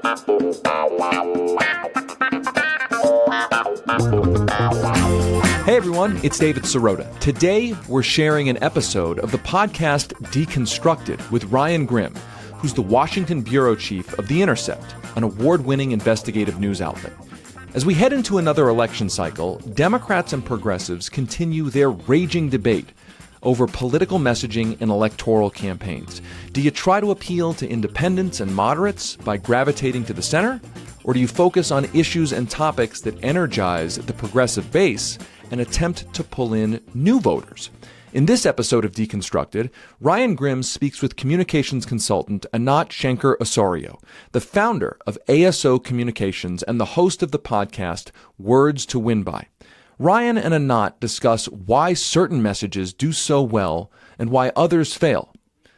Hey everyone, it's David Sirota. Today, we're sharing an episode of the podcast Deconstructed with Ryan Grim, who's the Washington bureau chief of The Intercept, an award-winning investigative news outlet. As we head into another election cycle, Democrats and progressives continue their raging debate over political messaging in electoral campaigns. Do you try to appeal to independents and moderates by gravitating to the center? Or do you focus on issues and topics that energize the progressive base and attempt to pull in new voters? In this episode of Deconstructed, Ryan Grim speaks with communications consultant Anat Shenker-Osorio, the founder of ASO Communications and the host of the podcast Words to Win By. Ryan and Anat discuss why certain messages do so well and why others fail.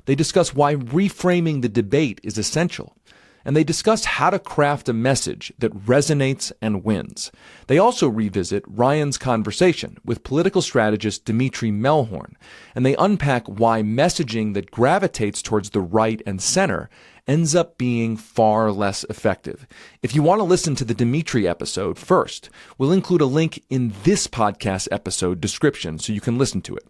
They discuss why reframing the debate is essential. And they discuss how to craft a message that resonates and wins. They also revisit Ryan's conversation with political strategist Dmitri Mehlhorn, and they unpack why messaging that gravitates towards the right and center ends up being far less effective. If you want to listen to the Dmitri episode first, we'll include a link in this podcast episode description so you can listen to it.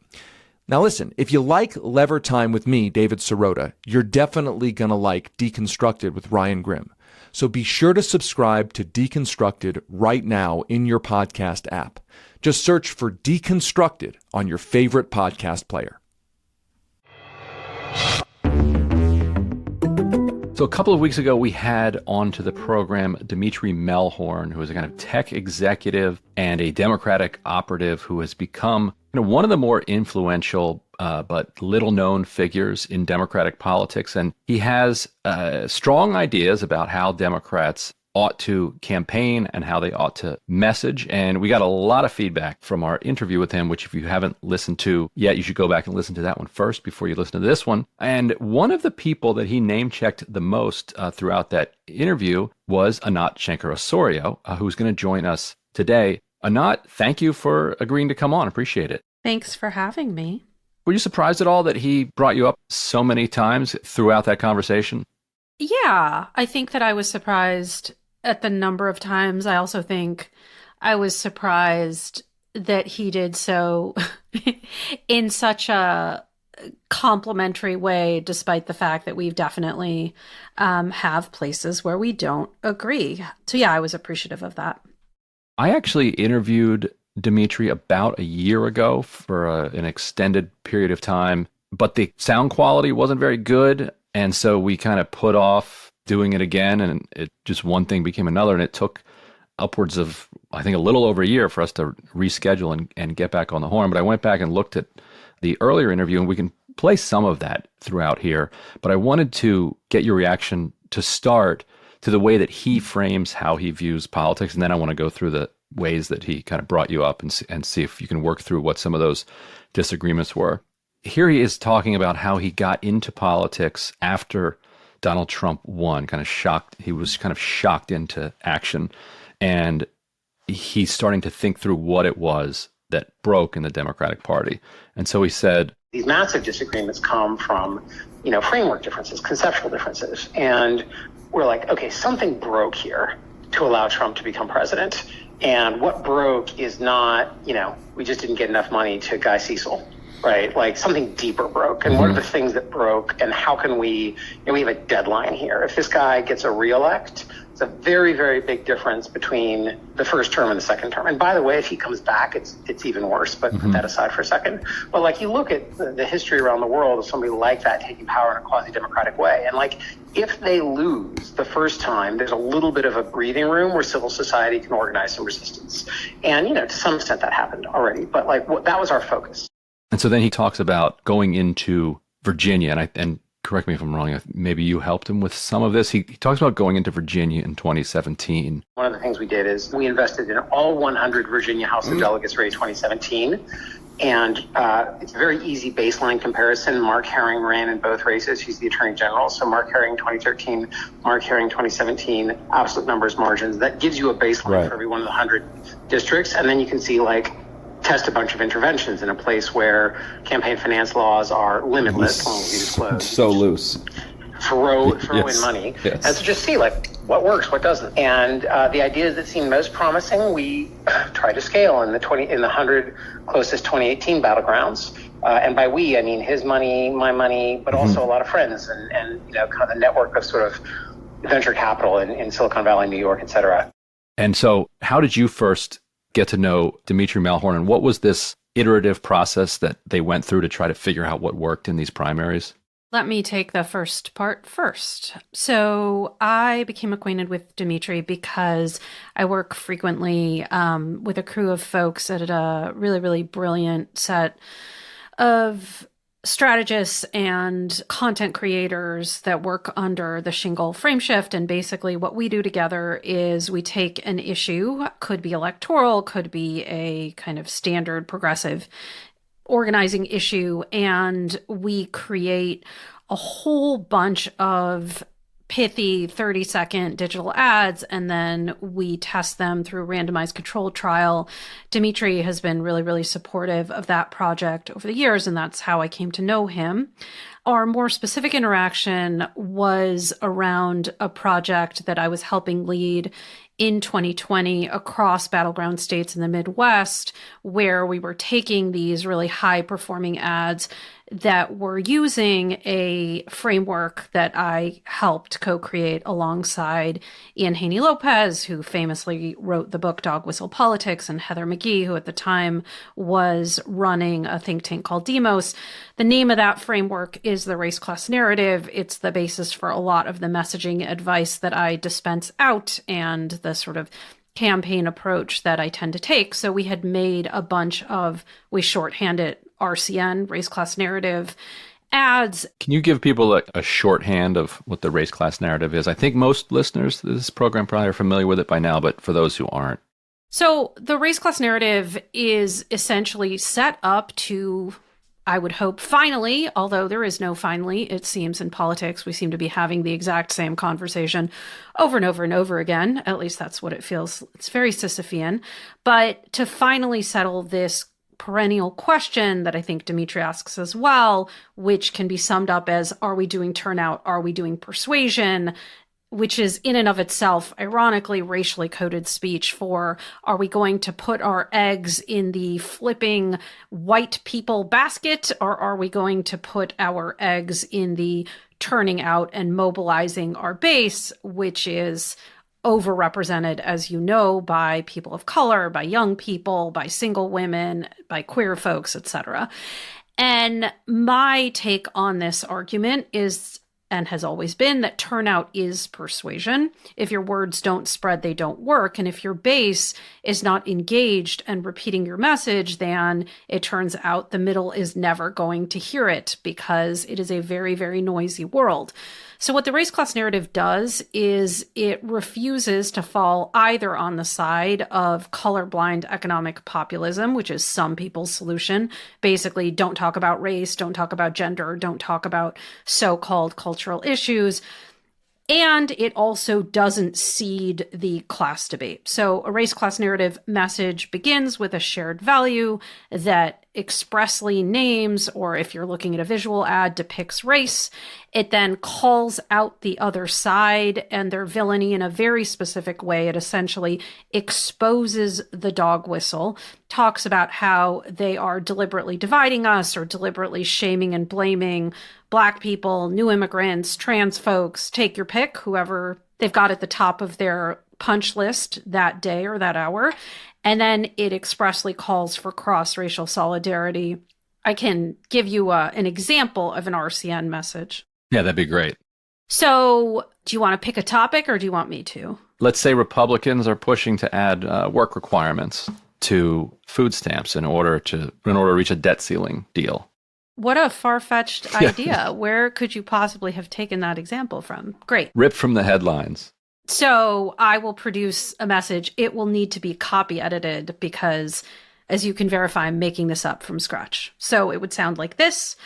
Now listen, if you like Lever Time with me, David Sirota, you're definitely going to like Deconstructed with Ryan Grim. So be sure to subscribe to Deconstructed right now in your podcast app. Just search for Deconstructed on your favorite podcast player. So a couple of weeks ago, we had onto the program Dmitri Mehlhorn, who is a kind of tech executive and a Democratic operative who has become one of the more influential but little-known figures in Democratic politics. And he has strong ideas about how Democrats ought to campaign and how they ought to message. And we got a lot of feedback from our interview with him, which if you haven't listened to yet, you should go back and listen to that one first before you listen to this one. And one of the people that he name-checked the most throughout that interview was Anat Shenker-Osorio, who's going to join us today. Anat, thank you for agreeing to come on. Appreciate it. Thanks for having me. Were you surprised at all that he brought you up so many times throughout that conversation? Yeah, I think that I was surprised at the number of times. I also think I was surprised that he did so in such a complimentary way, despite the fact that we've definitely have places where we don't agree. So yeah, I was appreciative of that. I actually interviewed Dmitri about a year ago for an extended period of time, but the sound quality wasn't very good. And so we kind of put off doing it again, and it just one thing became another. And it took upwards of, I think, a little over a year for us to reschedule and get back on the horn. But I went back and looked at the earlier interview, and we can play some of that throughout here. But I wanted to get your reaction to start to the way that he frames how he views politics. And then I want to go through the ways that he kind of brought you up and see if you can work through what some of those disagreements were. Here he is talking about how he got into politics after Donald Trump won, kind of shocked. He was kind of shocked into action. And he's starting to think through what it was that broke in the Democratic Party. And so he said, these massive disagreements come from, framework differences, conceptual differences. And we're like, okay, something broke here to allow Trump to become president. And what broke is not, we just didn't get enough money to Guy Cecil, right? Like something deeper broke. And what are the things that broke? And how can we have a deadline here. If this guy gets a reelect, it's a very, very big difference between the first term and the second term. And by the way, if he comes back, it's even worse, but put that aside for a second. But like you look at the history around the world of somebody like that taking power in a quasi-democratic way. And like, if they lose the first time, there's a little bit of a breathing room where civil society can organize some resistance. And, to some extent that happened already, but that was our focus. And so then he talks about going into Virginia, and correct me if I'm wrong, maybe you helped him with some of this. He talks about going into Virginia in 2017. One of the things we did is we invested in all 100 Virginia House of Delegates race 2017. And it's a very easy baseline comparison. Mark Herring ran in both races. He's the Attorney General. So Mark Herring 2013, Mark Herring 2017, absolute numbers, margins. That gives you a baseline for every one of the 100 districts. And then you can see test a bunch of interventions in a place where campaign finance laws are limitless, as long as you disclose. So loose. throw Yes. in money, Yes. and to just see like what works, what doesn't. And the ideas that seem most promising, we try to scale in the 100 closest 2018 battlegrounds. And by we, I mean his money, my money, but also a lot of friends and kind of a network of sort of venture capital in Silicon Valley, New York, et cetera. And so how did you first get to know Dmitri Mehlhorn, and what was this iterative process that they went through to try to figure out what worked in these primaries? Let me take the first part first. So I became acquainted with Dmitri because I work frequently with a crew of folks at a really, really brilliant set of strategists and content creators that work under the shingle frameshift. And basically what we do together is we take an issue, could be electoral, could be a kind of standard progressive organizing issue, and we create a whole bunch of pithy 30-second digital ads, and then we test them through a randomized controlled trial. Dmitri has been really, really supportive of that project over the years, and that's how I came to know him. Our more specific interaction was around a project that I was helping lead in 2020 across battleground states in the Midwest, where we were taking these really high-performing ads that were using a framework that I helped co-create alongside Ian Haney-Lopez, who famously wrote the book Dog Whistle Politics, and Heather McGee, who at the time was running a think tank called Demos. The name of that framework is the race class narrative. It's the basis for a lot of the messaging advice that I dispense out and the sort of campaign approach that I tend to take. So we had made a bunch of, we shorthand it RCN, race class narrative ads. Can you give people a shorthand of what the race class narrative is? I think most listeners to this program probably are familiar with it by now, but for those who aren't. So the race class narrative is essentially set up to, I would hope, finally, although there is no finally, it seems in politics, we seem to be having the exact same conversation over and over and over again. At least that's what it feels. It's very Sisyphean. But to finally settle this perennial question that I think Dmitri asks as well, which can be summed up as, are we doing turnout? Are we doing persuasion? Which is in and of itself, ironically, racially coded speech for, are we going to put our eggs in the flipping white people basket, or are we going to put our eggs in the turning out and mobilizing our base, which is overrepresented, as you know, by people of color, by young people, by single women, by queer folks, etc. And my take on this argument is, and has always been, that turnout is persuasion. If your words don't spread, they don't work. And if your base is not engaged and repeating your message, then it turns out the middle is never going to hear it because it is a very, very noisy world. So what the race class narrative does is it refuses to fall either on the side of colorblind economic populism, which is some people's solution. Basically, don't talk about race, don't talk about gender, don't talk about so-called cultural issues. And it also doesn't seed the class debate. So a race class narrative message begins with a shared value that expressly names, or if you're looking at a visual ad, depicts race. It then calls out the other side and their villainy in a very specific way. It essentially exposes the dog whistle, talks about how they are deliberately dividing us or deliberately shaming and blaming Black people, new immigrants, trans folks, take your pick, whoever they've got at the top of their punch list that day or that hour. And then it expressly calls for cross-racial solidarity. I can give you an example of an RCN message. Yeah, that'd be great. So do you want to pick a topic or do you want me to? Let's say Republicans are pushing to add work requirements to food stamps in order to reach a debt ceiling deal. What a far-fetched idea. Where could you possibly have taken that example from? Great. Ripped from the headlines. So I will produce a message. It will need to be copy edited because, as you can verify, I'm making this up from scratch. So it would sound like this.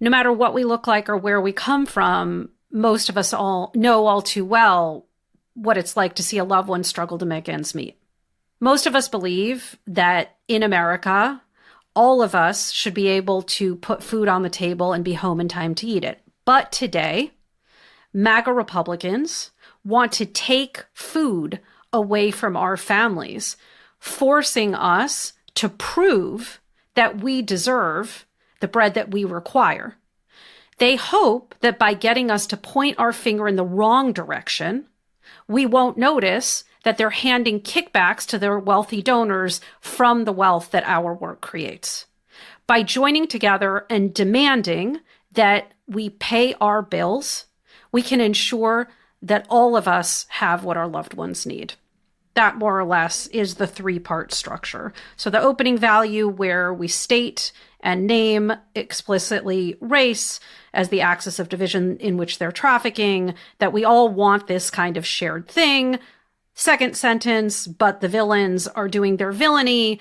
No matter what we look like or where we come from, most of us all know all too well what it's like to see a loved one struggle to make ends meet. Most of us believe that in America, all of us should be able to put food on the table and be home in time to eat it. But today, MAGA Republicans want to take food away from our families, forcing us to prove that we deserve the bread that we require. They hope that by getting us to point our finger in the wrong direction, we won't notice that they're handing kickbacks to their wealthy donors from the wealth that our work creates. By joining together and demanding that we pay our bills, we can ensure that all of us have what our loved ones need. That more or less is the three-part structure. So the opening value, where we state and name explicitly race as the axis of division in which they're trafficking, that we all want this kind of shared thing. Second sentence, but the villains are doing their villainy,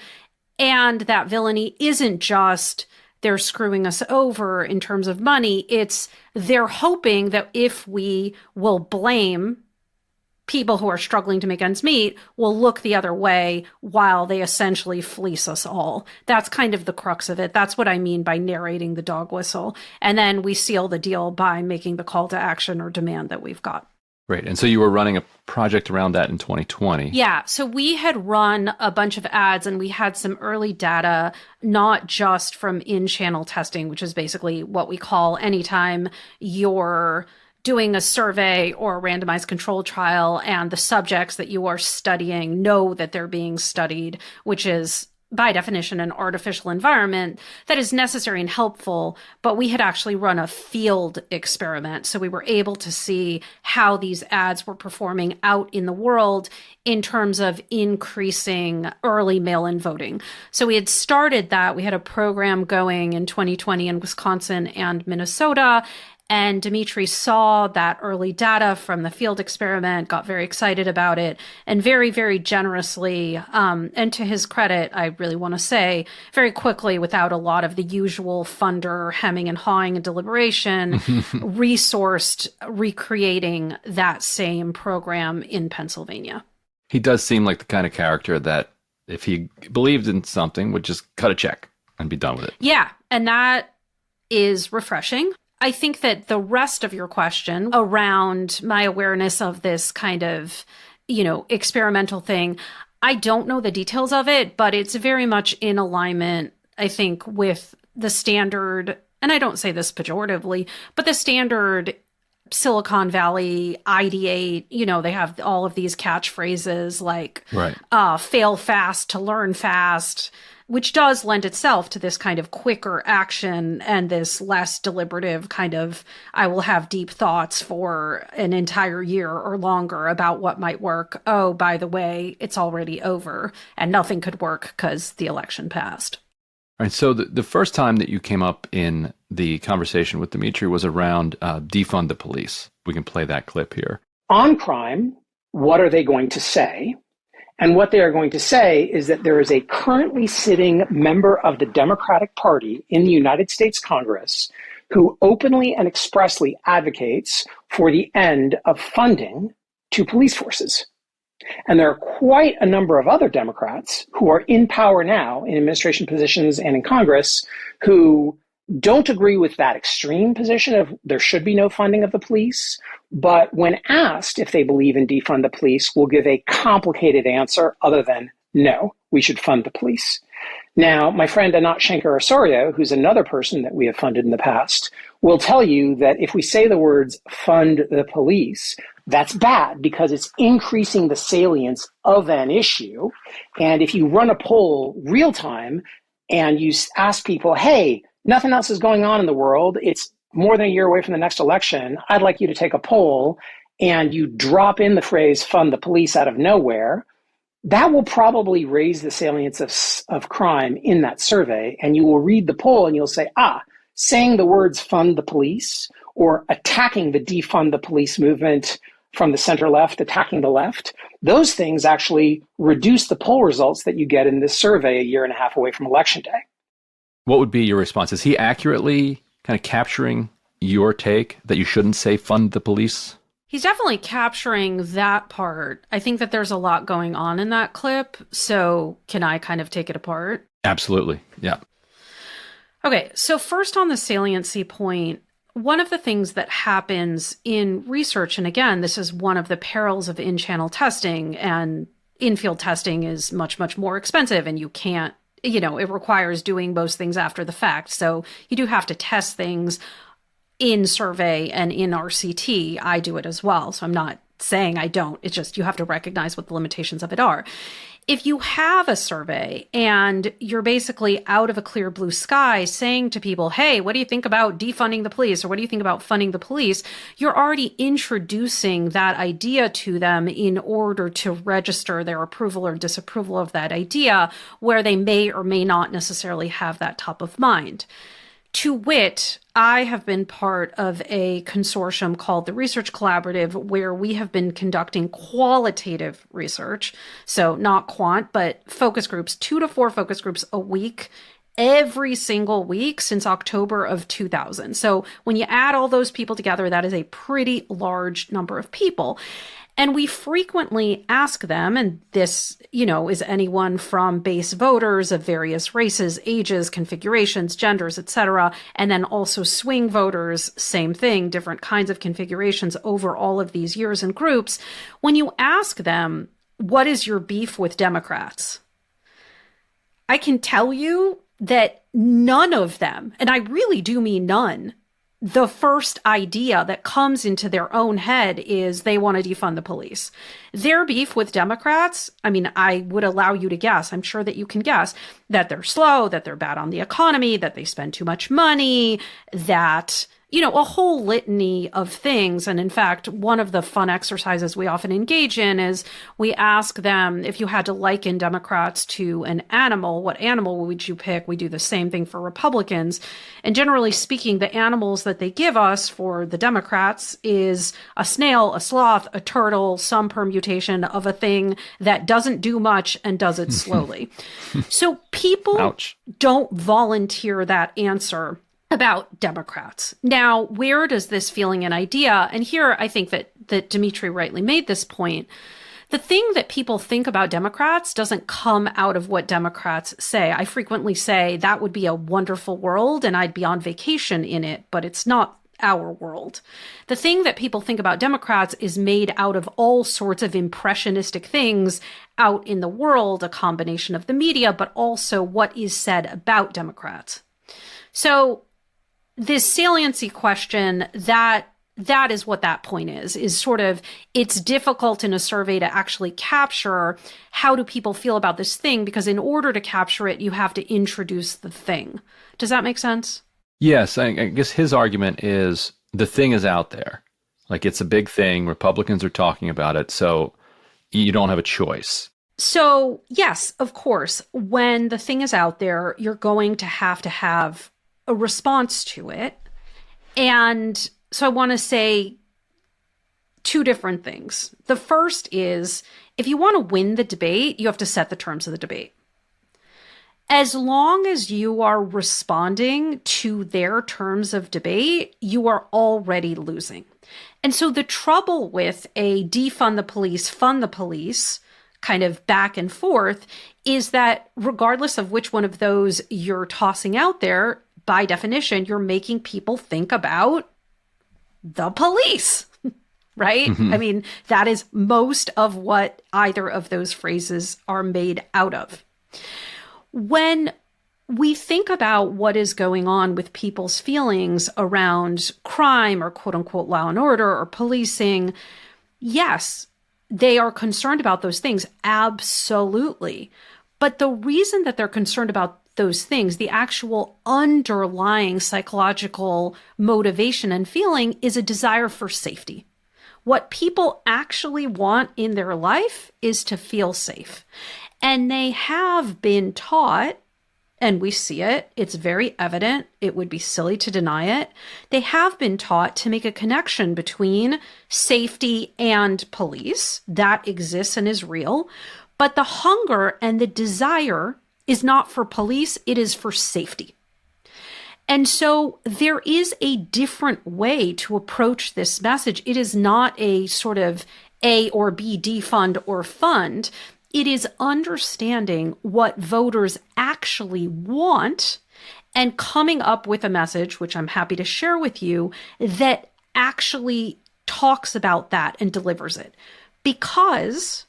and that villainy isn't just they're screwing us over in terms of money. It's they're hoping that if we will blame people who are struggling to make ends meet, will look the other way while they essentially fleece us all. That's kind of the crux of it. That's what I mean by narrating the dog whistle. And then we seal the deal by making the call to action or demand that we've got. Great. And so you were running a project around that in 2020. Yeah. So we had run a bunch of ads and we had some early data, not just from in-channel testing, which is basically what we call anytime you're doing a survey or a randomized control trial and the subjects that you are studying know that they're being studied, which is by definition an artificial environment that is necessary and helpful. But we had actually run a field experiment. So we were able to see how these ads were performing out in the world in terms of increasing early mail-in voting. So we had started that. We had a program going in 2020 in Wisconsin and Minnesota. And Dmitri saw that early data from the field experiment, got very excited about it, and very, very generously, and to his credit, I really want to say, very quickly, without a lot of the usual funder hemming and hawing and deliberation, resourced recreating that same program in Pennsylvania. He does seem like the kind of character that, if he believed in something, would just cut a check and be done with it. Yeah, and that is refreshing. I think that the rest of your question around my awareness of this kind of, experimental thing, I don't know the details of it, but it's very much in alignment, I think, with the standard, and I don't say this pejoratively, but the standard Silicon Valley ideate, they have all of these catchphrases like fail fast to learn fast, which does lend itself to this kind of quicker action and this less deliberative kind of, I will have deep thoughts for an entire year or longer about what might work. Oh, by the way, it's already over and nothing could work because the election passed. All right. So the first time that you came up in the conversation with Dmitri was around defund the police. We can play that clip here. On crime, what are they going to say? And what they are going to say is that there is a currently sitting member of the Democratic Party in the United States Congress who openly and expressly advocates for the end of funding to police forces. And there are quite a number of other Democrats who are in power now in administration positions and in Congress who don't agree with that extreme position of there should be no funding of the police, but when asked if they believe in defund the police, will give a complicated answer other than no, we should fund the police. Now, my friend Anat Shenker-Osorio, who's another person that we have funded in the past, will tell you that if we say the words fund the police, that's bad because it's increasing the salience of an issue. And if you run a poll real time and you ask people, hey, nothing else is going on in the world, it's more than a year away from the next election, I'd like you to take a poll, and you drop in the phrase fund the police out of nowhere, that will probably raise the salience of crime in that survey. And you will read the poll and you'll say, saying the words fund the police or attacking the defund the police movement from the center left, attacking the left, those things actually reduce the poll results that you get in this survey a year and a half away from election day. What would be your response? Is he accurately kind of capturing your take that you shouldn't say fund the police? He's definitely capturing that part. I think that there's a lot going on in that clip. So can I kind of take it apart? Absolutely. Yeah. Okay. So first on the saliency point, one of the things that happens in research, and again, this is one of the perils of in-channel testing, and in-field testing is much, much more expensive, and you can't, it requires doing most things after the fact. So you do have to test things in survey and in RCT. I do it as well. So I'm not saying I don't. It's just you have to recognize what the limitations of it are. If you have a survey and you're basically out of a clear blue sky saying to people, hey, what do you think about defunding the police? Or what do you think about funding the police? You're already introducing that idea to them in order to register their approval or disapproval of that idea, where they may or may not necessarily have that top of mind. To wit, I have been part of a consortium called the Research Collaborative, where we have been conducting qualitative research. So not quant, but focus groups, 2 to 4 focus groups a week, every single week since October of 2000. So when you add all those people together, that is a pretty large number of people. And we frequently ask them, and this, is anyone from base voters of various races, ages, configurations, genders, etc., and then also swing voters, same thing, different kinds of configurations over all of these years and groups. When you ask them, what is your beef with Democrats? I can tell you that none of them, and I really do mean none, the first idea that comes into their own head is they want to defund the police. Their beef with Democrats, I would allow you to guess, I'm sure that you can guess, that they're slow, that they're bad on the economy, that they spend too much money, that, a whole litany of things. And in fact, one of the fun exercises we often engage in is we ask them, if you had to liken Democrats to an animal, what animal would you pick? We do the same thing for Republicans. And generally speaking, the animals that they give us for the Democrats is a snail, a sloth, a turtle, some permutation of a thing that doesn't do much and does it slowly. So people don't volunteer that answer about Democrats. Now, where does this feeling and idea, and here I think that Dmitri rightly made this point, the thing that people think about Democrats doesn't come out of what Democrats say. I frequently say that would be a wonderful world and I'd be on vacation in it, but it's not our world. The thing that people think about Democrats is made out of all sorts of impressionistic things out in the world, a combination of the media, but also what is said about Democrats. So this saliency question, that is what that point is sort of, it's difficult in a survey to actually capture how do people feel about this thing, because in order to capture it, you have to introduce the thing. Does that make sense? Yes, I guess his argument is the thing is out there. Like, it's a big thing. Republicans are talking about it, so you don't have a choice. So yes, of course, when the thing is out there, you're going to have a response to it. And so I want to say 2 different things. The first is, if you want to win the debate, you have to set the terms of the debate. As long as you are responding to their terms of debate, you are already losing. And so the trouble with a defund the police, fund the police kind of back and forth is that regardless of which one of those you're tossing out there, by definition, you're making people think about the police, right? Mm-hmm. That is most of what either of those phrases are made out of. When we think about what is going on with people's feelings around crime or quote unquote law and order or policing, yes, they are concerned about those things. Absolutely. But the reason that they're concerned about those things, the actual underlying psychological motivation and feeling, is a desire for safety. What people actually want in their life is to feel safe. And they have been taught, and we see it, it's very evident, it would be silly to deny it, they have been taught to make a connection between safety and police. That exists and is real. But the hunger and the desire is not for police, it is for safety. And so there is a different way to approach this message. It is not a sort of A or B, defund or fund. It is understanding what voters actually want and coming up with a message, which I'm happy to share with you, that actually talks about that and delivers it. Because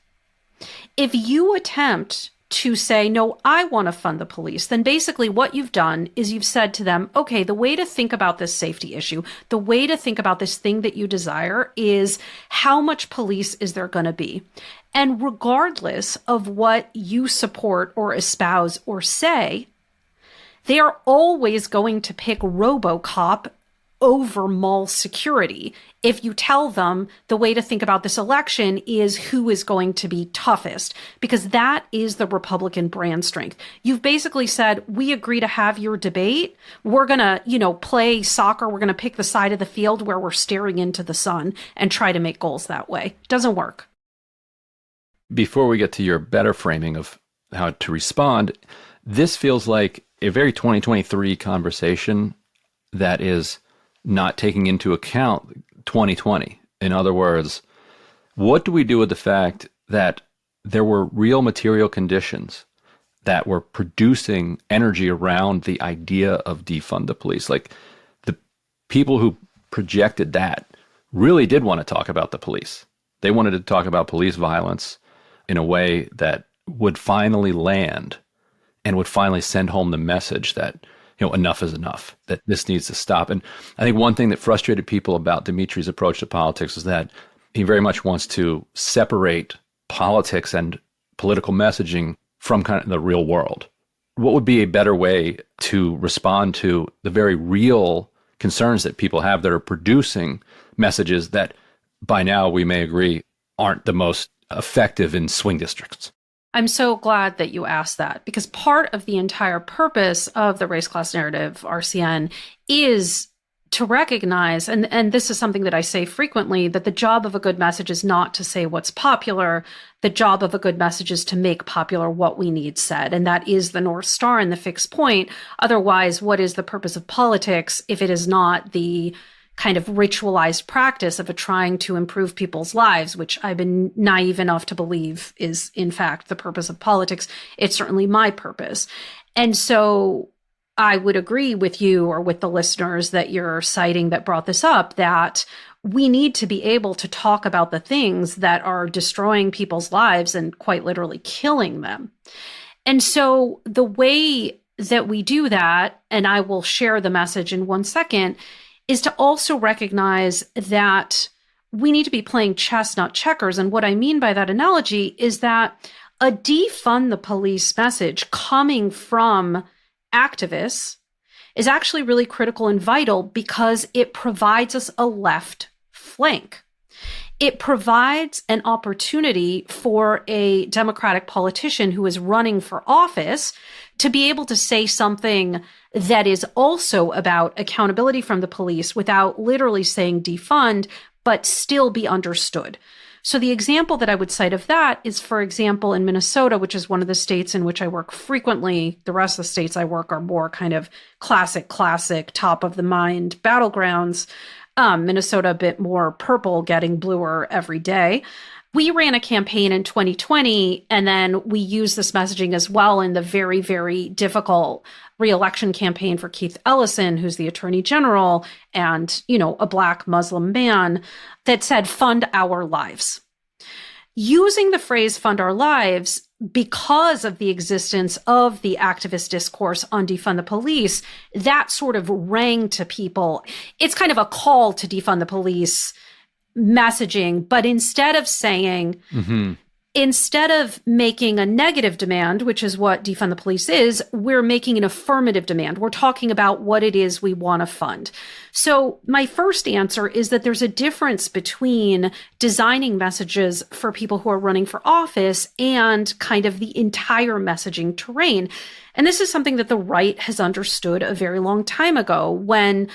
if you attempt to say, no, I want to fund the police, then basically what you've done is you've said to them, okay, the way to think about this safety issue, the way to think about this thing that you desire is how much police is there going to be? And regardless of what you support or espouse or say, they are always going to pick RoboCop over mall security if you tell them the way to think about this election is who is going to be toughest, because that is the Republican brand strength. You've basically said, we agree to have your debate. We're going to, play soccer. We're going to pick the side of the field where we're staring into the sun and try to make goals that way. It doesn't work. Before we get to your better framing of how to respond, this feels like a very 2023 conversation that is not taking into account 2020. In other words, what do we do with the fact that there were real material conditions that were producing energy around the idea of defund the police? Like, the people who projected that really did want to talk about the police. They wanted to talk about police violence in a way that would finally land and would finally send home the message that enough is enough, that this needs to stop. And I think one thing that frustrated people about Dmitri's approach to politics is that he very much wants to separate politics and political messaging from kind of the real world. What would be a better way to respond to the very real concerns that people have that are producing messages that by now we may agree aren't the most effective in swing districts? I'm so glad that you asked that, because part of the entire purpose of the race class narrative, RCN, is to recognize, and this is something that I say frequently, that the job of a good message is not to say what's popular. The job of a good message is to make popular what we need said. And that is the North Star and the fixed point. Otherwise, what is the purpose of politics if it is not the kind of ritualized practice of trying to improve people's lives, which I've been naive enough to believe is, in fact, the purpose of politics. It's certainly my purpose. And so I would agree with you or with the listeners that you're citing that brought this up, that we need to be able to talk about the things that are destroying people's lives and quite literally killing them. And so the way that we do that, and I will share the message in 1 second, is to also recognize that we need to be playing chess, not checkers. And what I mean by that analogy is that a defund the police message coming from activists is actually really critical and vital because it provides us a left flank. It provides an opportunity for a Democratic politician who is running for office to be able to say something that is also about accountability from the police without literally saying defund, but still be understood. So the example that I would cite of that is, for example, in Minnesota, which is one of the states in which I work frequently. The rest of the states I work are more kind of classic, top of the mind battlegrounds. Minnesota a bit more purple, getting bluer every day. We ran a campaign in 2020, and then we used this messaging as well in the very, very difficult re-election campaign for Keith Ellison, who's the attorney general and, a Black Muslim man, that said, fund our lives. Using the phrase fund our lives because of the existence of the activist discourse on defund the police, that sort of rang to people. It's kind of a call to defund the police messaging, but instead of saying, instead of making a negative demand, which is what defund the police is, we're making an affirmative demand. We're talking about what it is we want to fund. So my first answer is that there's a difference between designing messages for people who are running for office and kind of the entire messaging terrain. And this is something that the right has understood a very long time ago when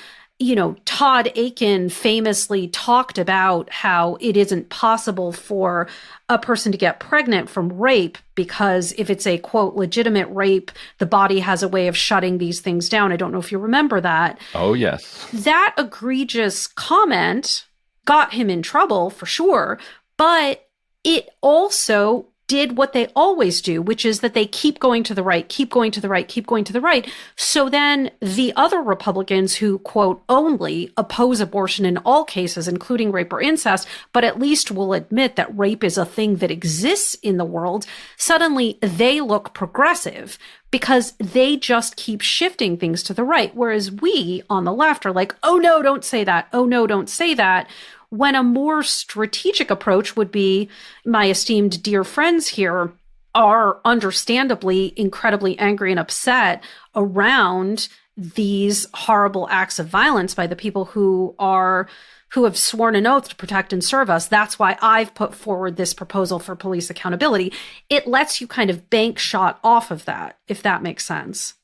Todd Akin famously talked about how it isn't possible for a person to get pregnant from rape because if it's a, quote, legitimate rape, the body has a way of shutting these things down. I don't know if you remember that. Oh, yes. That egregious comment got him in trouble for sure, but it also did what they always do, which is that they keep going to the right, keep going to the right, keep going to the right. So then the other Republicans who, quote, only oppose abortion in all cases, including rape or incest, but at least will admit that rape is a thing that exists in the world, suddenly they look progressive because they just keep shifting things to the right. Whereas we on the left are like, oh no, don't say that. Oh no, don't say that. When a more strategic approach would be, my esteemed dear friends here are understandably incredibly angry and upset around these horrible acts of violence by the people who have sworn an oath to protect and serve us. That's why I've put forward this proposal for police accountability. It lets you kind of bank shot off of that, if that makes sense.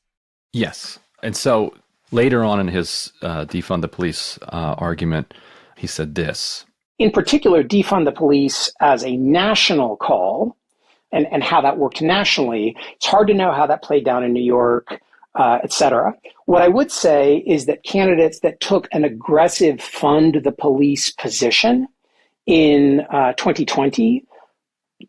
Yes. And so later on in his defund the police argument, he said this. In particular, defund the police as a national call and how that worked nationally. It's hard to know how that played down in New York, et cetera. What I would say is that candidates that took an aggressive fund the police position in 2020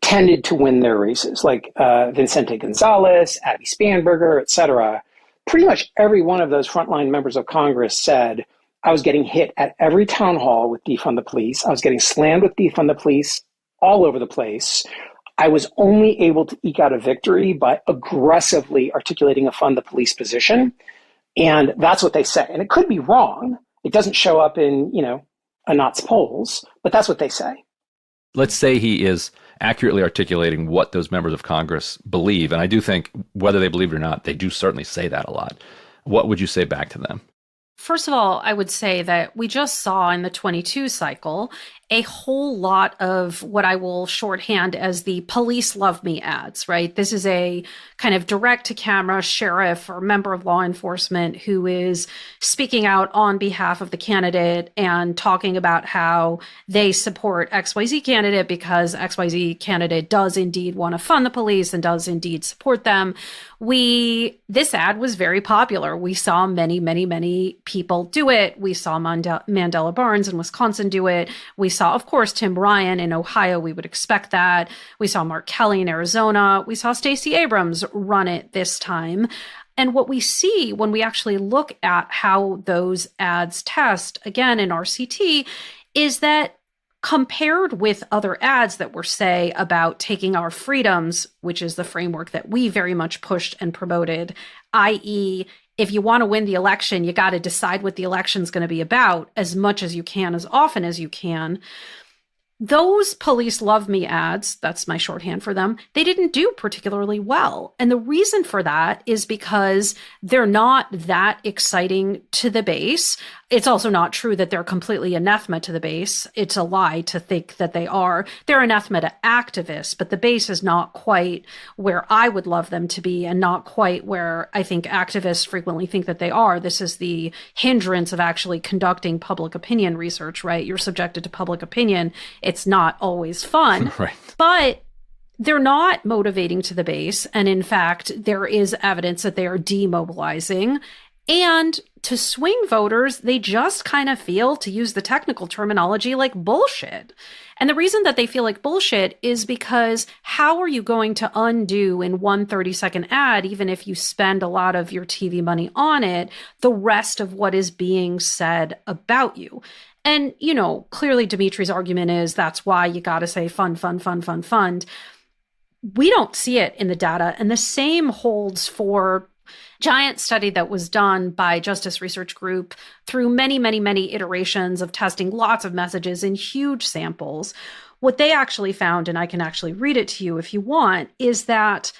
tended to win their races, like Vicente Gonzalez, Abby Spanberger, et cetera. Pretty much every one of those frontline members of Congress said, I was getting hit at every town hall with defund the police. I was getting slammed with defund the police all over the place. I was only able to eke out a victory by aggressively articulating a fund the police position. And that's what they say. And it could be wrong. It doesn't show up in, Anat's polls, but that's what they say. Let's say he is accurately articulating what those members of Congress believe. And I do think whether they believe it or not, they do certainly say that a lot. What would you say back to them? First of all, I would say that we just saw in the 22 cycle a whole lot of what I will shorthand as the police love me ads, right? This is a kind of direct to camera sheriff or member of law enforcement who is speaking out on behalf of the candidate and talking about how they support XYZ candidate because XYZ candidate does indeed want to fund the police and does indeed support them. This ad was very popular. We saw many, many, many people do it. We saw Mandela Barnes in Wisconsin do it. We saw, of course, Tim Ryan in Ohio. We would expect that. We saw Mark Kelly in Arizona. We saw Stacey Abrams run it this time. And what we see when we actually look at how those ads test, again, in RCT, is that compared with other ads that were, say, about taking our freedoms, which is the framework that we very much pushed and promoted, i.e., if you want to win the election, you got to decide what the election's going to be about as much as you can, as often as you can. Those police love me ads, that's my shorthand for them, they didn't do particularly well. And the reason for that is because they're not that exciting to the base. It's also not true that they're completely anathema to the base. It's a lie to think that they are. They're anathema to activists, but the base is not quite where I would love them to be and not quite where I think activists frequently think that they are. This is the hindrance of actually conducting public opinion research, right? You're subjected to public opinion. It's not always fun, right. But they're not motivating to the base. And in fact, there is evidence that they are demobilizing. And to swing voters, they just kind of feel, to use the technical terminology, like bullshit. And the reason that they feel like bullshit is because how are you going to undo in one 30-second ad, even if you spend a lot of your TV money on it, the rest of what is being said about you? And, clearly Dmitri's argument is that's why you got to say fund. We don't see it in the data. And the same holds for giant study that was done by Justice Research Group through many, many, many iterations of testing lots of messages in huge samples. What they actually found, and I can actually read it to you if you want, is that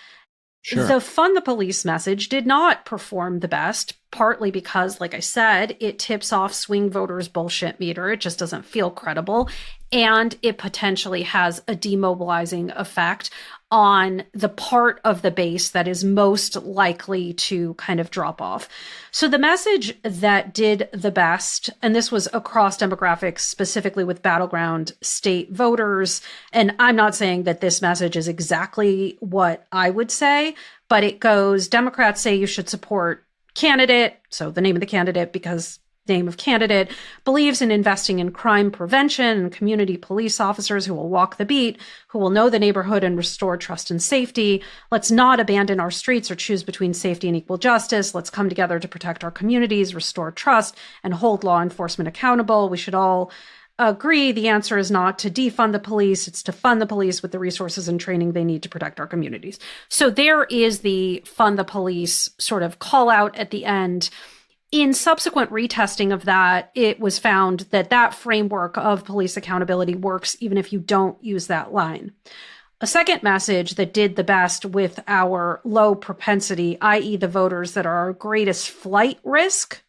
the fund the police message did not perform the best, partly because, like I said, it tips off swing voters' bullshit meter. It just doesn't feel credible. And it potentially has a demobilizing effect on the part of the base that is most likely to kind of drop off. So the message that did the best, and this was across demographics, specifically with battleground state voters, and I'm not saying that this message is exactly what I would say, but it goes, Democrats say you should support candidate, so the name of the candidate, because name of candidate, believes in investing in crime prevention and community police officers who will walk the beat, who will know the neighborhood and restore trust and safety. Let's not abandon our streets or choose between safety and equal justice. Let's come together to protect our communities, restore trust, and hold law enforcement accountable. We should all agree the answer is not to defund the police. It's to fund the police with the resources and training they need to protect our communities. So there is the fund the police sort of call out at the end. In subsequent retesting of that, it was found that that framework of police accountability works even if you don't use that line. A second message that did the best with our low propensity, i.e. the voters that are our greatest flight risk,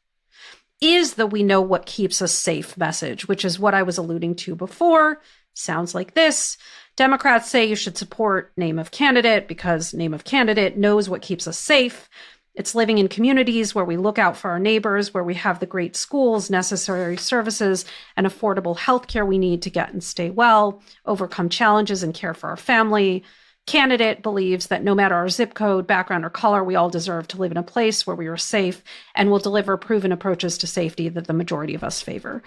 is the we know what keeps us safe message, which is what I was alluding to before. Sounds like this. Democrats say you should support name of candidate because name of candidate knows what keeps us safe. It's living in communities where we look out for our neighbors, where we have the great schools, necessary services, and affordable healthcare we need to get and stay well, overcome challenges, and care for our family. Candidate believes that no matter our zip code, background, or color, we all deserve to live in a place where we are safe and will deliver proven approaches to safety that the majority of us favor.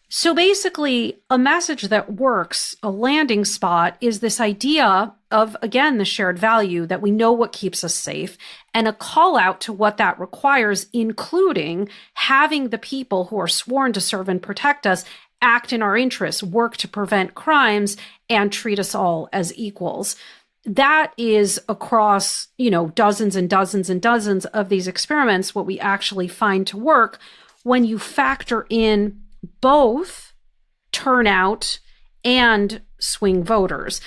So basically, a message that works, a landing spot, is this idea of, again, the shared value that we know what keeps us safe, and a call out to what that requires, including having the people who are sworn to serve and protect us act in our interests, work to prevent crimes, and treat us all as equals. That is across, dozens and dozens and dozens of these experiments, what we actually find to work when you factor in both turnout and swing voters.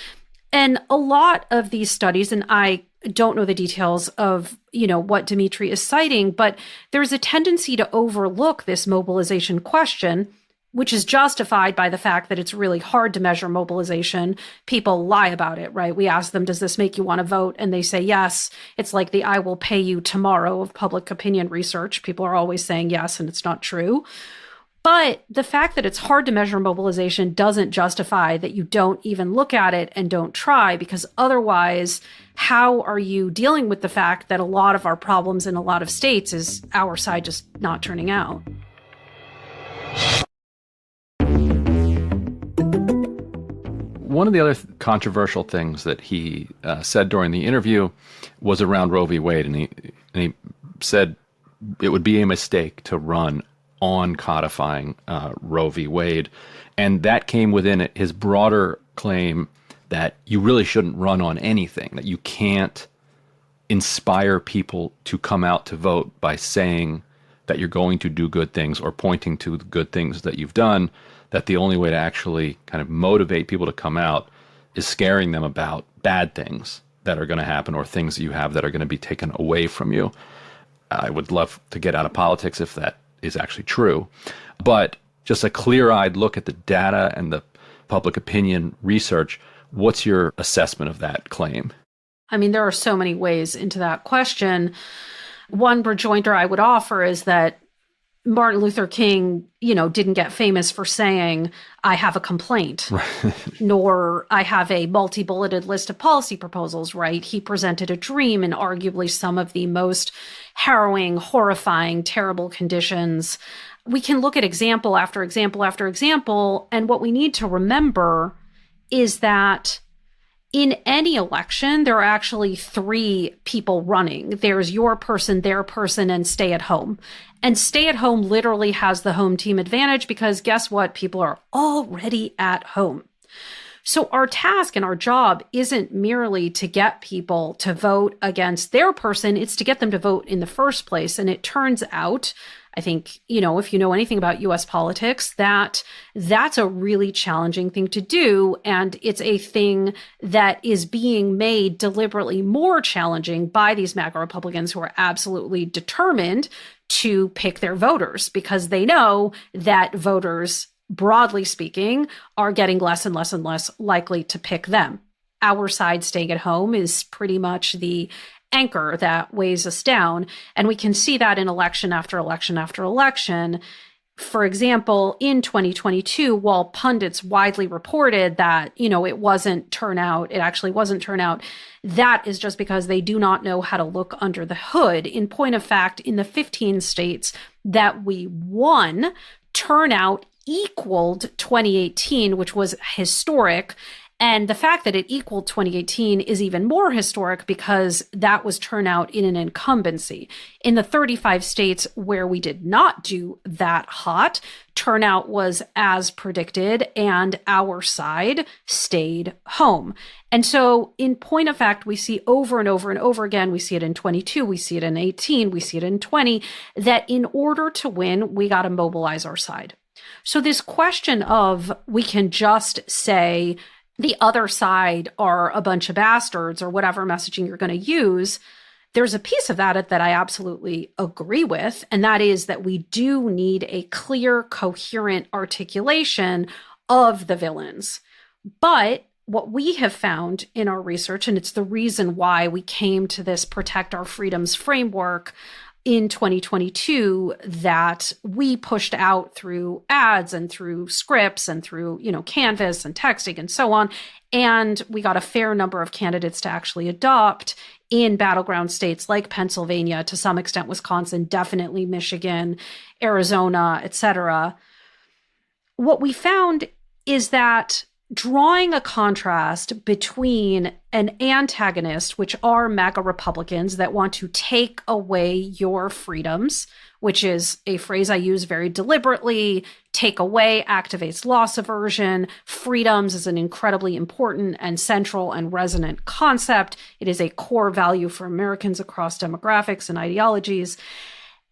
And a lot of these studies, and I don't know the details of, what Dmitri is citing, but there's a tendency to overlook this mobilization question, which is justified by the fact that it's really hard to measure mobilization. People lie about it, right? We ask them, does this make you want to vote? And they say yes. It's like the I will pay you tomorrow of public opinion research. People are always saying yes, and it's not true. But the fact that it's hard to measure mobilization doesn't justify that you don't even look at it and don't try, because otherwise, how are you dealing with the fact that a lot of our problems in a lot of states is our side just not turning out? One of the other controversial things that he said during the interview was around Roe v. Wade, and he said it would be a mistake to run on codifying Roe v. Wade. And that came within his broader claim that you really shouldn't run on anything, that you can't inspire people to come out to vote by saying that you're going to do good things or pointing to the good things that you've done, that the only way to actually kind of motivate people to come out is scaring them about bad things that are going to happen or things that you have that are going to be taken away from you. I would love to get out of politics if that is actually true. But just a clear-eyed look at the data and the public opinion research, what's your assessment of that claim? I mean, there are so many ways into that question. One rejoinder I would offer is that Martin Luther King, didn't get famous for saying, I have a complaint, nor I have a multi-bulleted list of policy proposals, right? He presented a dream in arguably some of the most harrowing, horrifying, terrible conditions. We can look at example after example after example, and what we need to remember is that in any election, there are actually three people running. There's your person, their person, and stay at home. And stay at home literally has the home team advantage because guess what? People are already at home. So our task and our job isn't merely to get people to vote against their person. It's to get them to vote in the first place. And it turns out, I think, if you know anything about US politics, that's a really challenging thing to do. And it's a thing that is being made deliberately more challenging by these MAGA Republicans who are absolutely determined to pick their voters because they know that voters, broadly speaking, are getting less and less and less likely to pick them. Our side staying at home is pretty much the anchor that weighs us down. And we can see that in election after election after election. For example, in 2022, while pundits widely reported that, it wasn't turnout, it actually wasn't turnout, that is just because they do not know how to look under the hood. In point of fact, in the 15 states that we won, turnout equaled 2018, which was historic. And the fact that it equaled 2018 is even more historic because that was turnout in an incumbency. In the 35 states where we did not do that hot, turnout was as predicted and our side stayed home. And so in point of fact, we see over and over and over again, we see it in 22, we see it in 18, we see it in 20, that in order to win, we got to mobilize our side. So this question of we can just say, the other side are a bunch of bastards or whatever messaging you're going to use, there's a piece of that I absolutely agree with. And that is that we do need a clear, coherent articulation of the villains. But what we have found in our research, and it's the reason why we came to this Protect Our Freedoms framework in 2022 that we pushed out through ads and through scripts and through, Canvas and texting and so on. And we got a fair number of candidates to actually adopt in battleground states like Pennsylvania, to some extent Wisconsin, definitely Michigan, Arizona, etc. What we found is that drawing a contrast between an antagonist, which are MAGA Republicans that want to take away your freedoms, which is a phrase I use very deliberately. Take away activates loss aversion. Freedoms is an incredibly important and central and resonant concept. It is a core value for Americans across demographics and ideologies.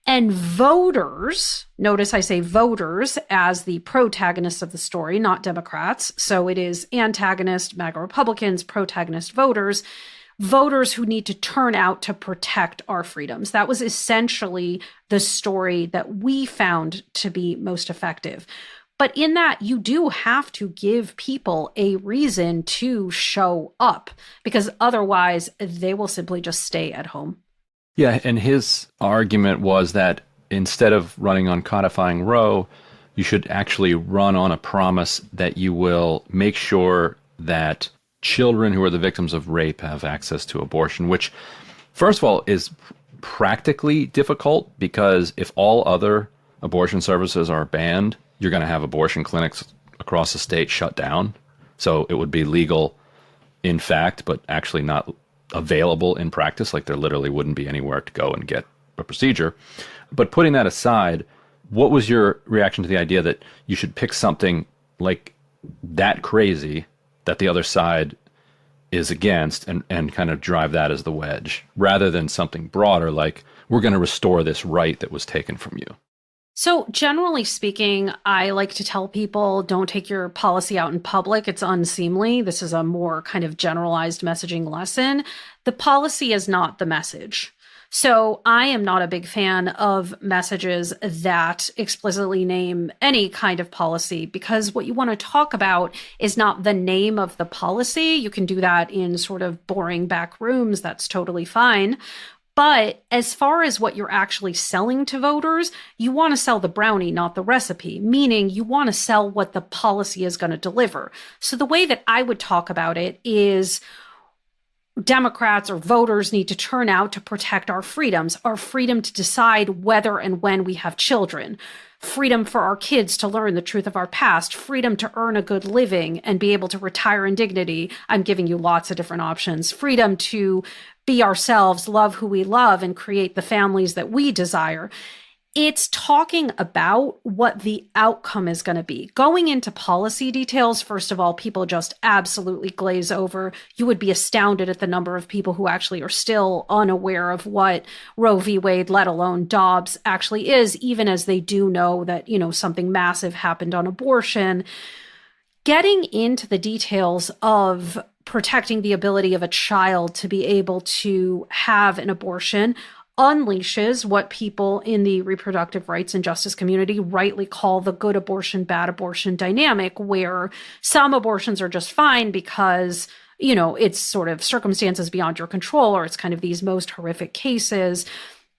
And voters, notice I say voters as the protagonists of the story, not Democrats. So it is antagonist, MAGA Republicans, protagonist voters, voters who need to turn out to protect our freedoms. That was essentially the story that we found to be most effective. But in that, you do have to give people a reason to show up, because otherwise they will simply just stay at home. Yeah, and his argument was that instead of running on codifying Roe, you should actually run on a promise that you will make sure that children who are the victims of rape have access to abortion, which, first of all, is practically difficult because if all other abortion services are banned, you're going to have abortion clinics across the state shut down. So it would be legal in fact, but actually not available in practice. Like there literally wouldn't be anywhere to go and get a procedure. But putting that aside, what was your reaction to the idea that you should pick something like that crazy that the other side is against and kind of drive that as the wedge, rather than something broader like we're going to restore this right that was taken from you? So generally speaking, I like to tell people don't take your policy out in public. It's unseemly. This is a more kind of generalized messaging lesson. The policy is not the message. So I am not a big fan of messages that explicitly name any kind of policy, because what you want to talk about is not the name of the policy. You can do that in sort of boring back rooms. That's totally fine. But as far as what you're actually selling to voters, you want to sell the brownie, not the recipe, meaning you want to sell what the policy is going to deliver. So the way that I would talk about it is Democrats or voters need to turn out to protect our freedoms, our freedom to decide whether and when we have children, freedom for our kids to learn the truth of our past, freedom to earn a good living and be able to retire in dignity. I'm giving you lots of different options. Freedom to be ourselves, love who we love, and create the families that we desire. It's talking about what the outcome is going to be. Going into policy details, first of all, people just absolutely glaze over. You would be astounded at the number of people who actually are still unaware of what Roe v. Wade, let alone Dobbs, actually is, even as they do know that, something massive happened on abortion. Getting into the details of protecting the ability of a child to be able to have an abortion unleashes what people in the reproductive rights and justice community rightly call the good abortion, bad abortion dynamic, where some abortions are just fine because, it's sort of circumstances beyond your control, or it's kind of these most horrific cases.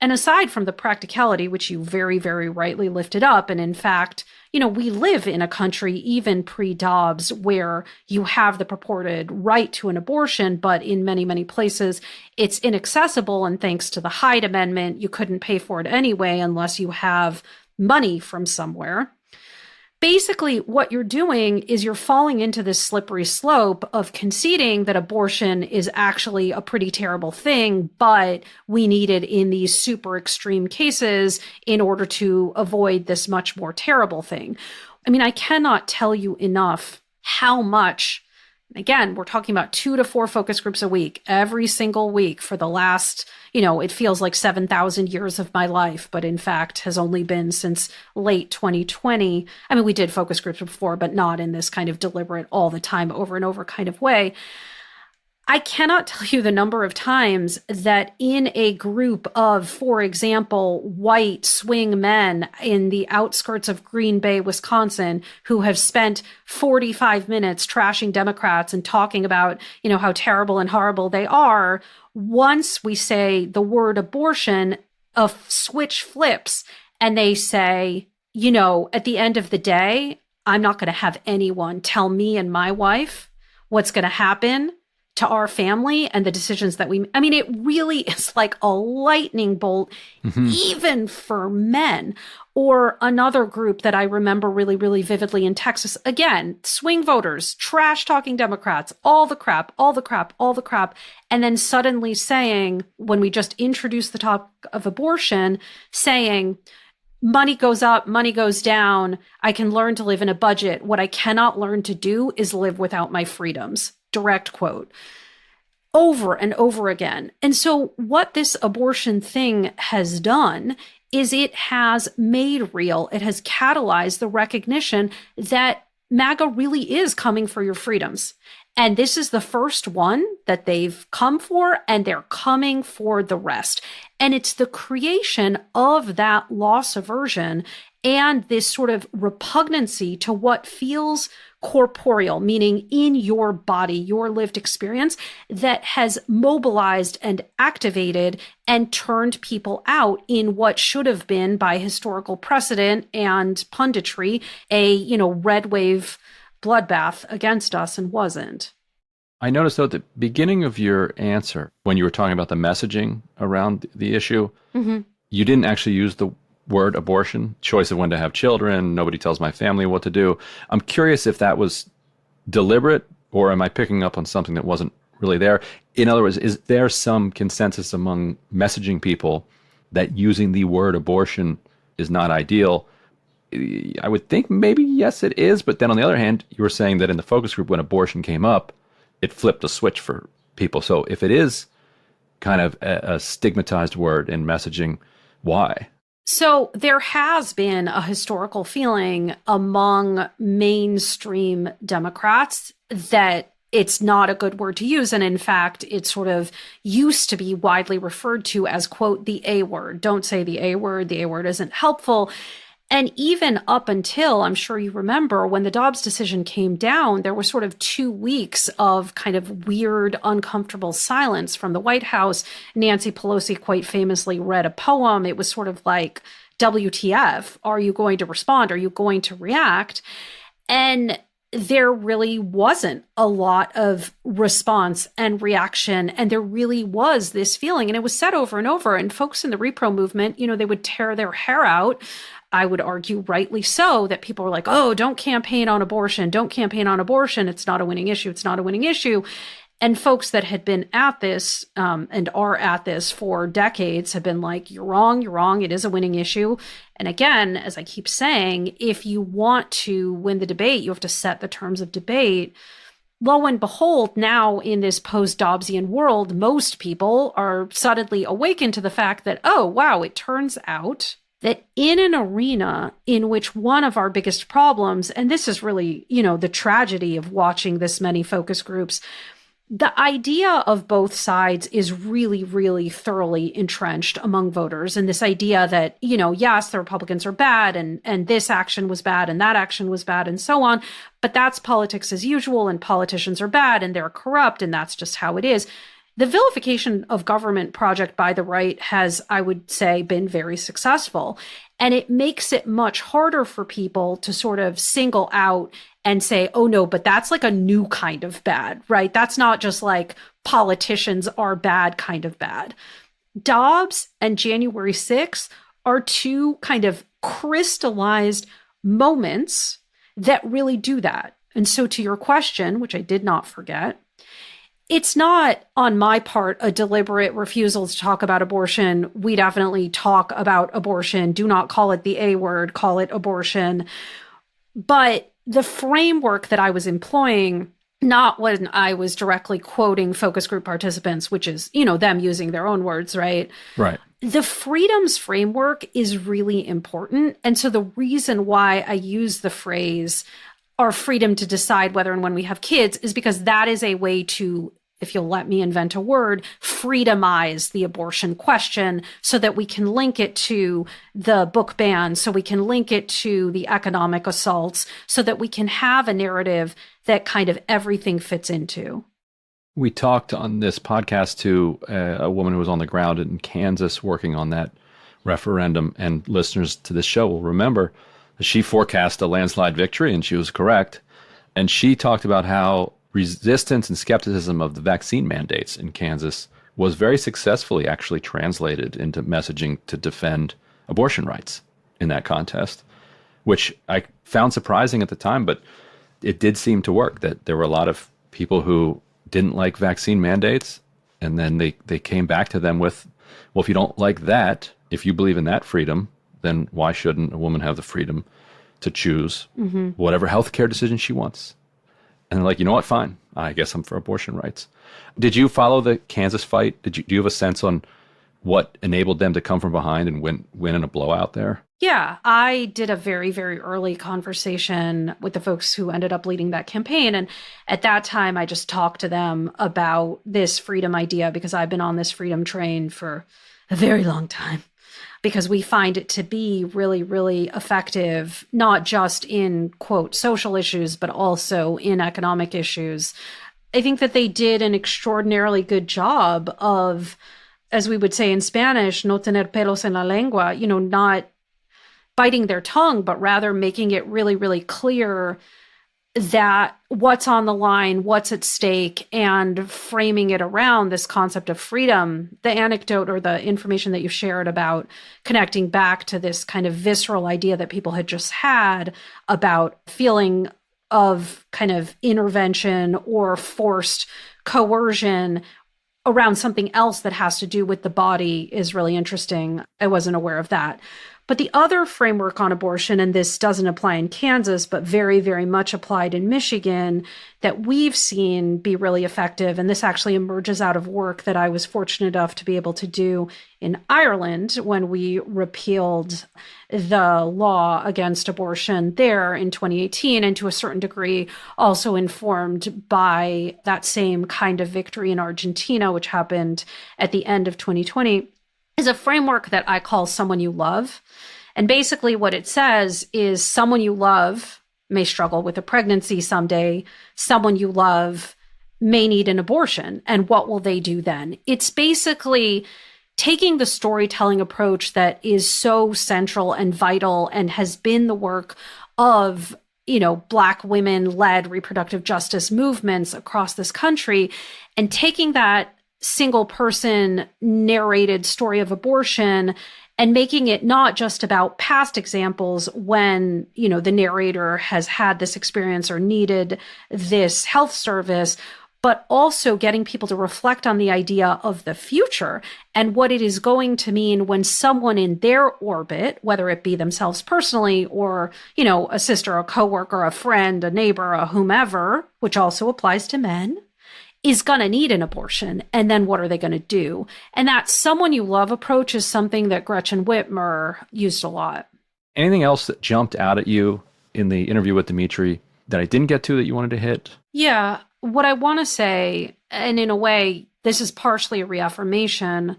And aside from the practicality, which you very, very rightly lifted up, and in fact, we live in a country, even pre-Dobbs, where you have the purported right to an abortion, but in many, many places, it's inaccessible. And thanks to the Hyde Amendment, you couldn't pay for it anyway unless you have money from somewhere. Basically, what you're doing is you're falling into this slippery slope of conceding that abortion is actually a pretty terrible thing, but we need it in these super extreme cases in order to avoid this much more terrible thing. I mean, I cannot tell you enough how much, again, we're talking about 2 to 4 focus groups a week, every single week for the last, it feels like 7,000 years of my life, but in fact has only been since late 2020. I mean, we did focus groups before, but not in this kind of deliberate all the time over and over kind of way. I cannot tell you the number of times that in a group of, for example, white swing men in the outskirts of Green Bay, Wisconsin, who have spent 45 minutes trashing Democrats and talking about, how terrible and horrible they are, once we say the word abortion, a switch flips and they say, at the end of the day, I'm not going to have anyone tell me and my wife what's going to happen to our family and the decisions that it really is like a lightning bolt, even for men. Or another group that I remember really, really vividly in Texas, again, swing voters, trash talking Democrats, all the crap. And then suddenly saying, when we just introduced the topic of abortion, saying, money goes up, money goes down. I can learn to live in a budget. What I cannot learn to do is live without my freedoms. Direct quote, over and over again. And so what this abortion thing has done is it has made real, it has catalyzed the recognition that MAGA really is coming for your freedoms. And this is the first one that they've come for, and they're coming for the rest. And it's the creation of that loss aversion and this sort of repugnancy to what feels corporeal, meaning in your body, your lived experience, that has mobilized and activated and turned people out in what should have been, by historical precedent and punditry, a, red wave bloodbath against us, and wasn't. I noticed, though, at the beginning of your answer, when you were talking about the messaging around the issue, you didn't actually use the word abortion, choice of when to have children, nobody tells my family what to do. I'm curious if that was deliberate, or am I picking up on something that wasn't really there? In other words, is there some consensus among messaging people that using the word abortion is not ideal? I would think maybe yes, it is. But then on the other hand, you were saying that in the focus group, when abortion came up, it flipped a switch for people. So if it is kind of a stigmatized word in messaging, why? So there has been a historical feeling among mainstream Democrats that it's not a good word to use. And in fact, it sort of used to be widely referred to as, quote, the A word. Don't say the A word. The A word isn't helpful. And even up until, I'm sure you remember, when the Dobbs decision came down, there was sort of 2 weeks of kind of weird, uncomfortable silence from the White House. Nancy Pelosi quite famously read a poem. It was sort of like, WTF, are you going to respond? Are you going to react? And there really wasn't a lot of response and reaction. And there really was this feeling, and it was said over and over. And folks in the repro movement, they would tear their hair out. I would argue rightly so, that people were like, oh, don't campaign on abortion. Don't campaign on abortion. It's not a winning issue. It's not a winning issue. And folks that had been at this and are at this for decades have been like, you're wrong. You're wrong. It is a winning issue. And again, as I keep saying, if you want to win the debate, you have to set the terms of debate. Lo and behold, now in this post-Dobbsian world, most people are suddenly awakened to the fact that, oh, wow, it turns out that in an arena in which one of our biggest problems, and this is really, the tragedy of watching this many focus groups, the idea of both sides is really, really thoroughly entrenched among voters. And this idea that, yes, the Republicans are bad and this action was bad and that action was bad and so on, but that's politics as usual, and politicians are bad and they're corrupt and that's just how it is. The vilification of government project by the right has, I would say, been very successful. And it makes it much harder for people to sort of single out and say, oh no, but that's like a new kind of bad, right? That's not just like politicians are bad kind of bad. Dobbs and January 6th are two kind of crystallized moments that really do that. And so to your question, which I did not forget, it's not on my part a deliberate refusal to talk about abortion. We definitely talk about abortion. Do not call it the A word, call it abortion. But the framework that I was employing, not when I was directly quoting focus group participants, which is, them using their own words, right? Right. The freedoms framework is really important. And so the reason why I use the phrase our freedom to decide whether and when we have kids is because that is a way to, if you'll let me invent a word, freedomize the abortion question so that we can link it to the book ban, so we can link it to the economic assaults, so that we can have a narrative that kind of everything fits into. We talked on this podcast to a woman who was on the ground in Kansas working on that referendum, and listeners to this show will remember she forecast a landslide victory, and she was correct. And she talked about how resistance and skepticism of the vaccine mandates in Kansas was very successfully actually translated into messaging to defend abortion rights in that contest, which I found surprising at the time, but it did seem to work, that there were a lot of people who didn't like vaccine mandates, and then they came back to them with, well, if you don't like that, if you believe in that freedom, then why shouldn't a woman have the freedom to choose whatever healthcare decision she wants? And they're like, you know what, fine, I guess I'm for abortion rights. Did you follow the Kansas fight? Do you have a sense on what enabled them to come from behind and win in a blowout there? Yeah, I did a very, very early conversation with the folks who ended up leading that campaign. And at that time, I just talked to them about this freedom idea because I've been on this freedom train for a very long time, because we find it to be really, really effective, not just in, quote, social issues, but also in economic issues. I think that they did an extraordinarily good job of, as we would say in Spanish, no tener pelos en la lengua, not biting their tongue, but rather making it really, really clear that what's on the line, what's at stake, and framing it around this concept of freedom. The anecdote or the information that you shared about connecting back to this kind of visceral idea that people had just had about feeling of kind of intervention or forced coercion around something else that has to do with the body is really interesting. I wasn't aware of that. But the other framework on abortion, and this doesn't apply in Kansas, but very, very much applied in Michigan, that we've seen be really effective, and this actually emerges out of work that I was fortunate enough to be able to do in Ireland when we repealed the law against abortion there in 2018, and to a certain degree also informed by that same kind of victory in Argentina, which happened at the end of 2020, is a framework that I call Someone You Love. And basically what it says is someone you love may struggle with a pregnancy someday. Someone you love may need an abortion. And what will they do then? It's basically taking the storytelling approach that is so central and vital and has been the work of, Black women-led reproductive justice movements across this country, and taking that single person narrated story of abortion and making it not just about past examples when, the narrator has had this experience or needed this health service, but also getting people to reflect on the idea of the future and what it is going to mean when someone in their orbit, whether it be themselves personally or, a sister, a coworker, a friend, a neighbor, a whomever, which also applies to men, is going to need an abortion. And then what are they going to do? And that someone you love approach is something that Gretchen Whitmer used a lot. Anything else that jumped out at you in the interview with Dmitri that I didn't get to that you wanted to hit? Yeah. What I want to say, and in a way, this is partially a reaffirmation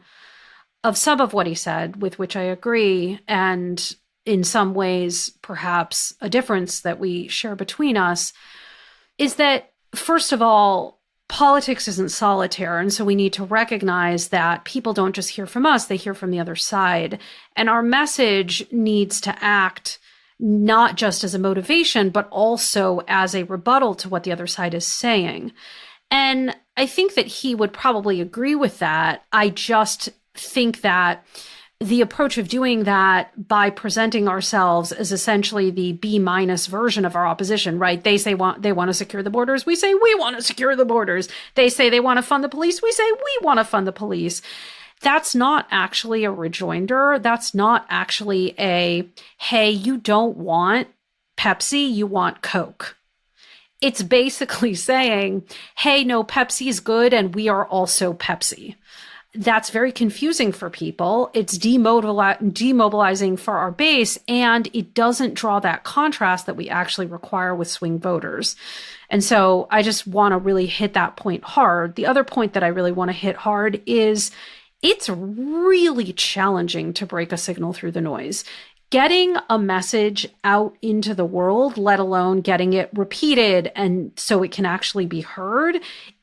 of some of what he said, with which I agree, and in some ways, perhaps a difference that we share between us, is that, first of all, politics isn't solitaire. And so we need to recognize that people don't just hear from us, they hear from the other side. And our message needs to act not just as a motivation, but also as a rebuttal to what the other side is saying. And I think that he would probably agree with that. I just think that the approach of doing that by presenting ourselves as essentially the B- version of our opposition, right? They say they want to secure the borders. We say we want to secure the borders. They say they want to fund the police. We say we want to fund the police. That's not actually a rejoinder. That's not actually a, hey, you don't want Pepsi, you want Coke. It's basically saying, hey, no, Pepsi is good and we are also Pepsi. That's very confusing for people. It's demobilizing for our base, and it doesn't draw that contrast that we actually require with swing voters. And so I just want to really hit that point hard. The other point that I really want to hit hard is it's really challenging to break a signal through the noise. Getting a message out into the world, let alone getting it repeated and so it can actually be heard,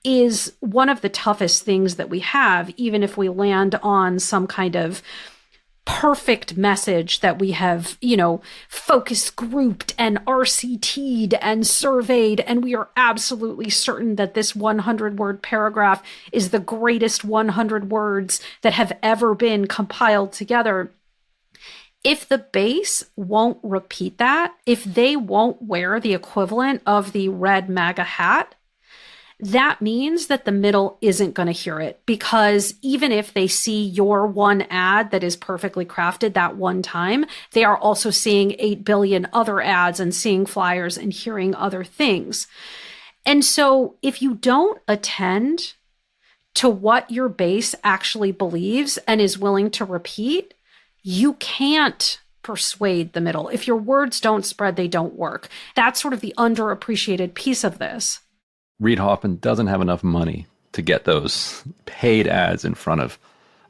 is one of the toughest things that we have, even if we land on some kind of perfect message that we have, focus grouped and RCT'd and surveyed, and we are absolutely certain that this 100-word paragraph is the greatest 100 words that have ever been compiled together. If the base won't repeat that, if they won't wear the equivalent of the red MAGA hat, that means that the middle isn't going to hear it, because even if they see your one ad that is perfectly crafted that one time, they are also seeing 8 billion other ads and seeing flyers and hearing other things. And so if you don't attend to what your base actually believes and is willing to repeat, you can't persuade the middle. If your words don't spread, they don't work. That's sort of the underappreciated piece of this. Reid Hoffman doesn't have enough money to get those paid ads in front of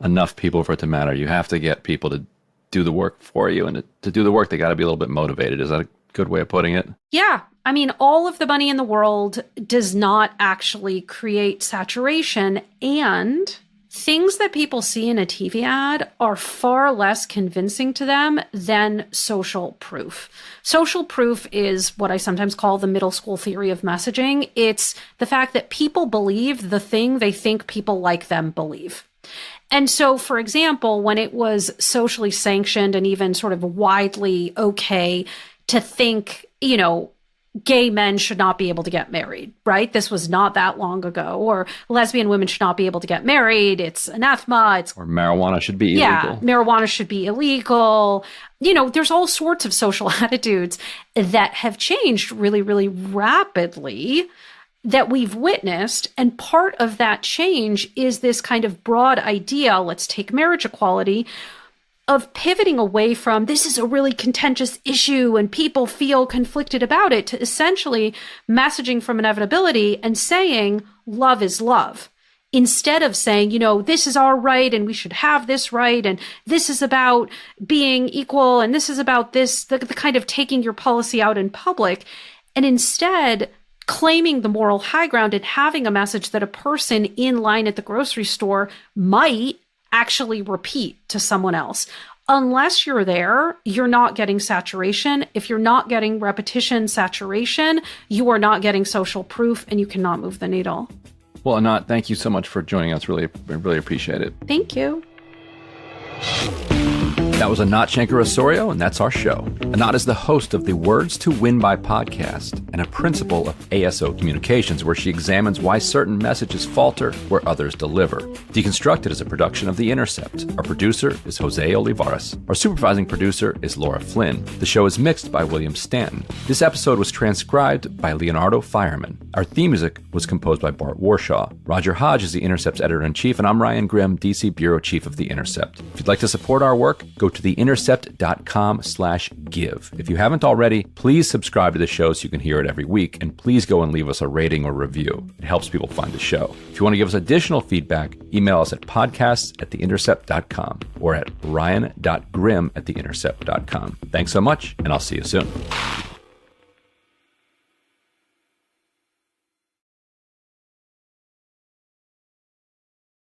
enough people for it to matter. You have to get people to do the work for you. And to do the work, they got to be a little bit motivated. Is that a good way of putting it? Yeah. I mean, all of the money in the world does not actually create saturation, and things that people see in a TV ad are far less convincing to them than social proof. Social proof is what I sometimes call the middle school theory of messaging. It's the fact that people believe the thing they think people like them believe. And so, for example, when it was socially sanctioned and even sort of widely okay to think, gay men should not be able to get married, right? This was not that long ago. Or lesbian women should not be able to get married. It's anathema. Or marijuana should be illegal. Yeah, marijuana should be illegal. There's all sorts of social attitudes that have changed really, really rapidly that we've witnessed. And part of that change is this kind of broad idea, let's take marriage equality, of pivoting away from this is a really contentious issue and people feel conflicted about it, to essentially messaging from inevitability and saying love is love. Instead of saying, this is our right and we should have this right, and this is about being equal, and this is about this, the kind of taking your policy out in public, and instead claiming the moral high ground and having a message that a person in line at the grocery store might actually repeat to someone else. Unless you're there, you're not getting saturation. If you're not getting repetition, saturation, you are not getting social proof, and you cannot move the needle. Well, Anat, thank you so much for joining us. Really appreciate it. Thank you. That was Anat Shenker-Osorio, and that's our show. Anat is the host of the Words to Win By podcast and a principal of ASO Communications, where she examines why certain messages falter where others deliver. Deconstructed is a production of The Intercept. Our producer is Jose Olivares. Our supervising producer is Laura Flynn. The show is mixed by William Stanton. This episode was transcribed by Leonardo Fireman. Our theme music was composed by Bart Warshaw. Roger Hodge is The Intercept's editor-in-chief, and I'm Ryan Grimm, DC Bureau Chief of The Intercept. If you'd like to support our work, go to theintercept.com/give. If you haven't already, please subscribe to the show so you can hear it every week, and please go and leave us a rating or review. It helps people find the show. If you want to give us additional feedback, email us at podcasts@theintercept.com or at ryan.grimm@theintercept.com. Thanks so much, and I'll see you soon.